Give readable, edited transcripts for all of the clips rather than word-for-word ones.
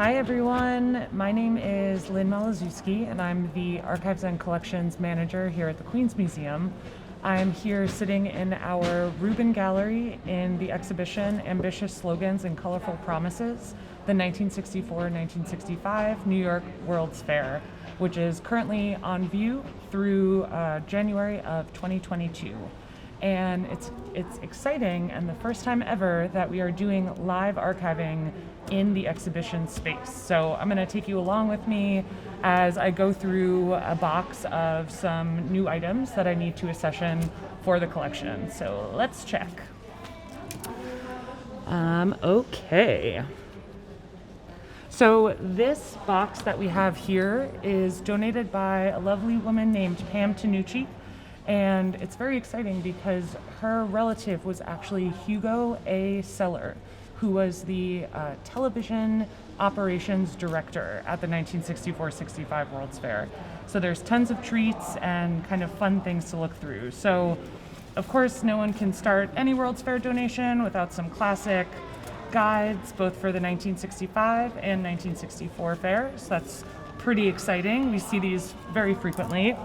Hi everyone, my name is Lynn Maliszewski and I'm the Archives and Collections Manager here at the Queen's Museum. I'm here sitting in our Rubin Gallery in the exhibition Ambitious Slogans and Colorful Promises, the 1964-1965 New York World's Fair, which is currently on view through January of 2022. And it's exciting and the first time ever that we are doing live archiving in the exhibition space. So I'm going to take you along with me as I go through a box of some new items that I need to accession for the collection. So let's check. Okay. So this box that we have here is donated by a lovely woman named Pam Tanucci. And it's very exciting because her relative was actually Hugo A. Seller, who was the television operations director at the 1964-65 World's Fair. So there's tons of treats and kind of fun things to look through. So of course, no one can start any World's Fair donation without some classic guides, both for the 1965 and 1964 fairs. That's pretty exciting. We see these very frequently.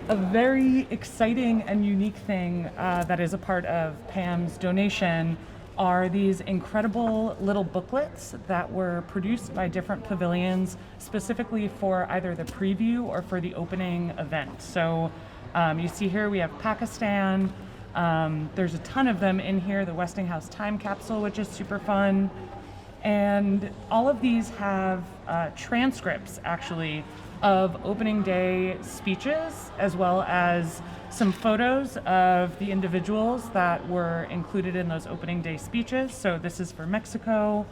A very exciting and unique thing that is a part of Pam's donation are these incredible little booklets that were produced by different pavilions specifically for either the preview or for the opening event. So you see here we have Pakistan. There's a ton of them in here, the Westinghouse time capsule, which is super fun. And all of these have transcripts actually of opening day speeches, as well as some photos of the individuals that were included in those opening day speeches. So this is for Mexico.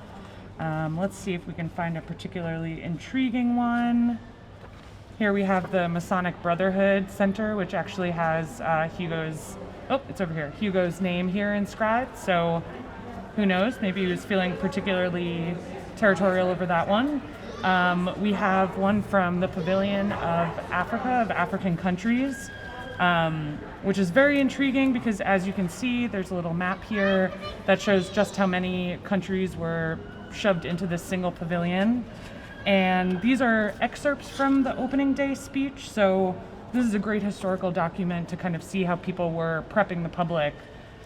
Let's see if we can find a particularly intriguing one. Here we have the Masonic Brotherhood Center, which actually has it's over here, Hugo's name here inscribed. So who knows, maybe he was feeling particularly territorial over that one. We have one from the Pavilion of Africa, of African countries, which is very intriguing because as you can see, there's a little map here that shows just how many countries were shoved into this single pavilion. And these are excerpts from the opening day speech. So this is a great historical document to kind of see how people were prepping the public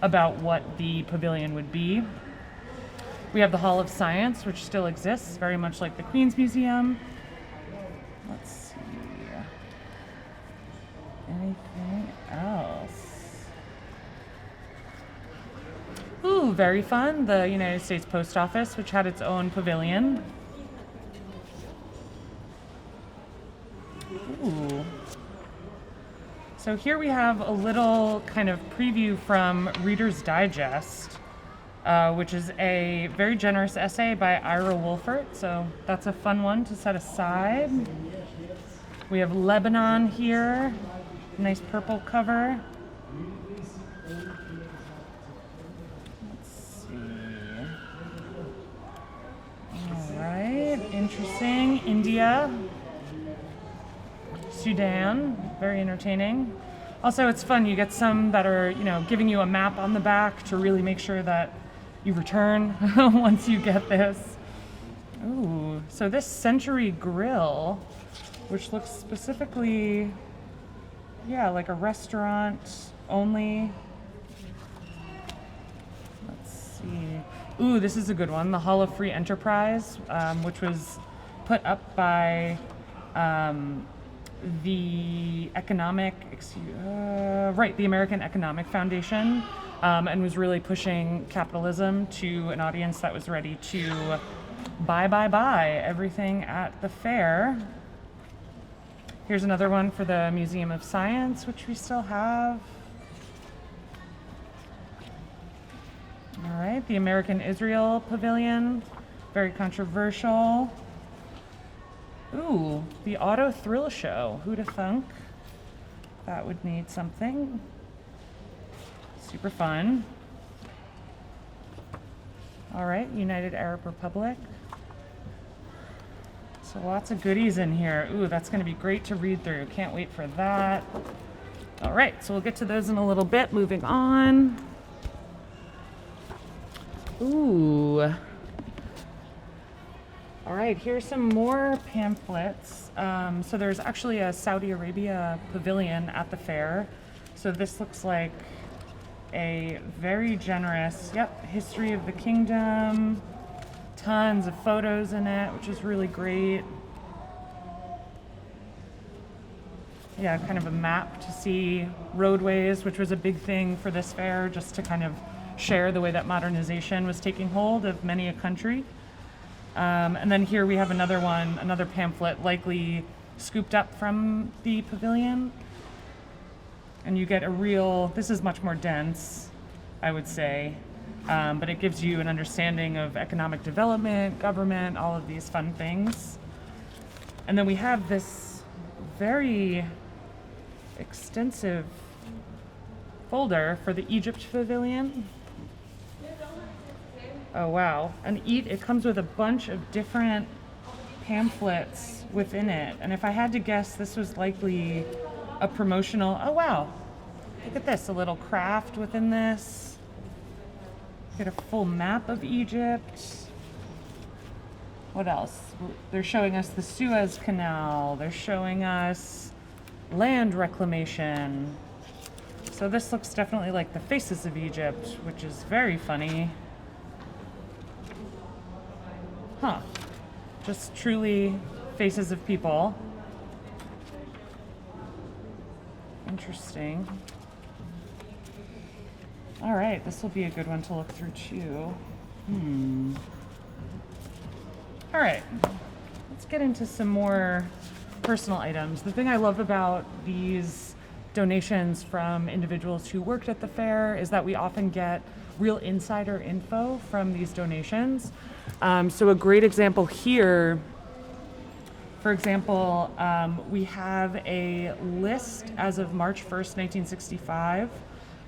about what the pavilion would be. We have the Hall of Science, which still exists, very much like the Queen's Museum. Let's see. Anything else? Ooh, very fun. The United States Post Office, which had its own pavilion. Ooh. So here we have a little kind of preview from Reader's Digest. Which is a very generous essay by Ira Wolfert, so that's a fun one to set aside. We have Lebanon here, nice purple cover. Let's see. All right, interesting. India, Sudan, very entertaining. Also, it's fun, you get some that are, giving you a map on the back to really make sure that you return once you get this. Ooh, so this Century Grill, which looks specifically, like a restaurant only. Let's see. Ooh, this is a good one. The Hall of Free Enterprise, which was put up by the American Economic Foundation. And was really pushing capitalism to an audience that was ready to buy everything at the fair. Here's another one for the Museum of Science, which we still have. All right, the American Israel Pavilion, very controversial. Ooh, the Auto Thrill Show, who'd have thunk? That would need something. Super fun. All right, United Arab Republic. So lots of goodies in here. Ooh, that's going to be great to read through. Can't wait for that. All right, so we'll get to those in a little bit. Moving on. Ooh. All right, here's some more pamphlets. So there's actually a Saudi Arabia pavilion at the fair. So this looks like a very generous, history of the kingdom. Tons of photos in it, which is really great. Yeah, kind of a map to see roadways, which was a big thing for this fair, just to kind of share the way that modernization was taking hold of many a country. And then here we have another one, another pamphlet, likely scooped up from the pavilion. And you get a real, this is much more dense, I would say, but it gives you an understanding of economic development, government, all of these fun things. And then we have this very extensive folder for the Egypt pavilion. Oh wow, and it comes with a bunch of different pamphlets within it. And if I had to guess, this was likely a promotional, oh wow, look at this, a little craft within this. Get a full map of Egypt. What else? They're showing us the Suez Canal. They're showing us land reclamation. So this looks definitely like the faces of Egypt, which is very funny. Huh. Just truly faces of people. Interesting. All right, this will be a good one to look through too. All right, let's get into some more personal items. The thing I love about these donations from individuals who worked at the fair is that we often get real insider info from these donations. So a great example here, for example, we have a list as of March 1st, 1965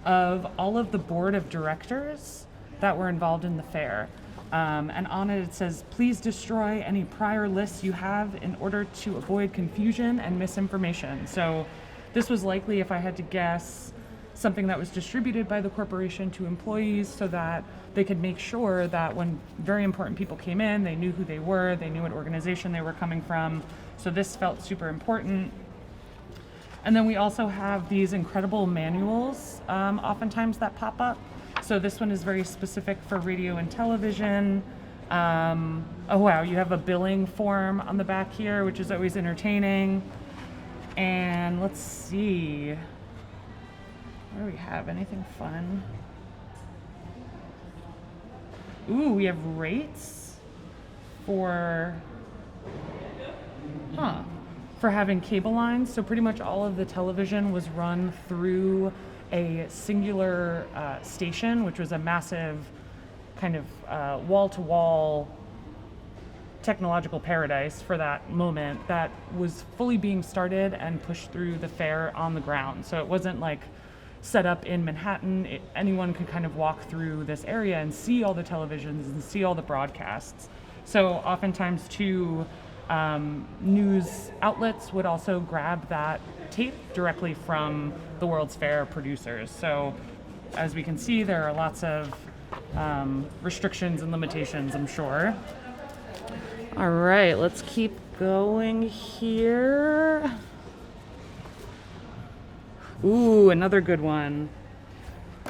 of all of the board of directors that were involved in the fair. And on it says, please destroy any prior lists you have in order to avoid confusion and misinformation. So this was likely, if I had to guess, something that was distributed by the corporation to employees so that they could make sure that when very important people came in, they knew who they were, they knew what organization they were coming from. So this felt super important. And then we also have these incredible manuals, oftentimes that pop up. So this one is very specific for radio and television. Oh wow, you have a billing form on the back here, which is always entertaining. And let's see, what do we have? Anything fun? Ooh, we have rates for having cable lines. So pretty much all of the television was run through a singular station, which was a massive kind of wall-to-wall technological paradise for that moment that was fully being started and pushed through the fair on the ground. So it wasn't like set up in Manhattan. Anyone could kind of walk through this area and see all the televisions and see all the broadcasts. So oftentimes too, news outlets would also grab that tape directly from the World's Fair producers. So as we can see, there are lots of restrictions and limitations, I'm sure. All right, let's keep going here. Ooh, another good one.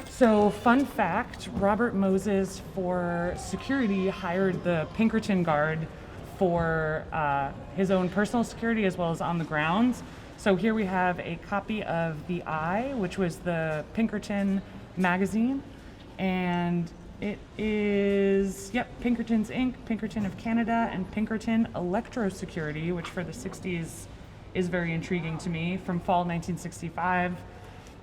So fun fact, Robert Moses for security hired the Pinkerton Guard for his own personal security as well as on the grounds. So here we have a copy of The Eye, which was the Pinkerton magazine. And it is, Pinkerton's Inc., Pinkerton of Canada, and Pinkerton Electro Security, which for the 60s is very intriguing to me, from fall 1965.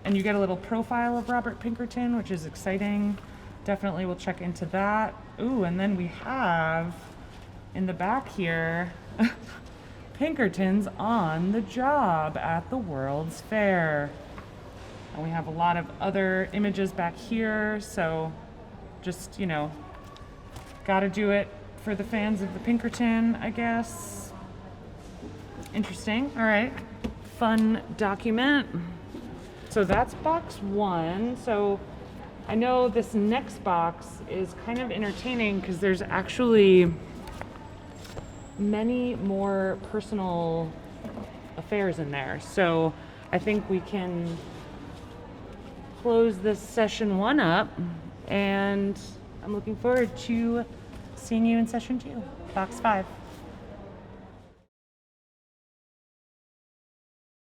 And you get a little profile of Robert Pinkerton, which is exciting. Definitely we'll check into that. Ooh, and then we have in the back here, Pinkerton's on the job at the World's Fair. And we have a lot of other images back here, so just, gotta do it for the fans of the Pinkerton, I guess. Interesting. All right. Fun document. So that's box one. So I know this next box is kind of entertaining because there's actually many more personal affairs in there. So I think we can close this session 1 up, and I'm looking forward to seeing you in session 2, box 5.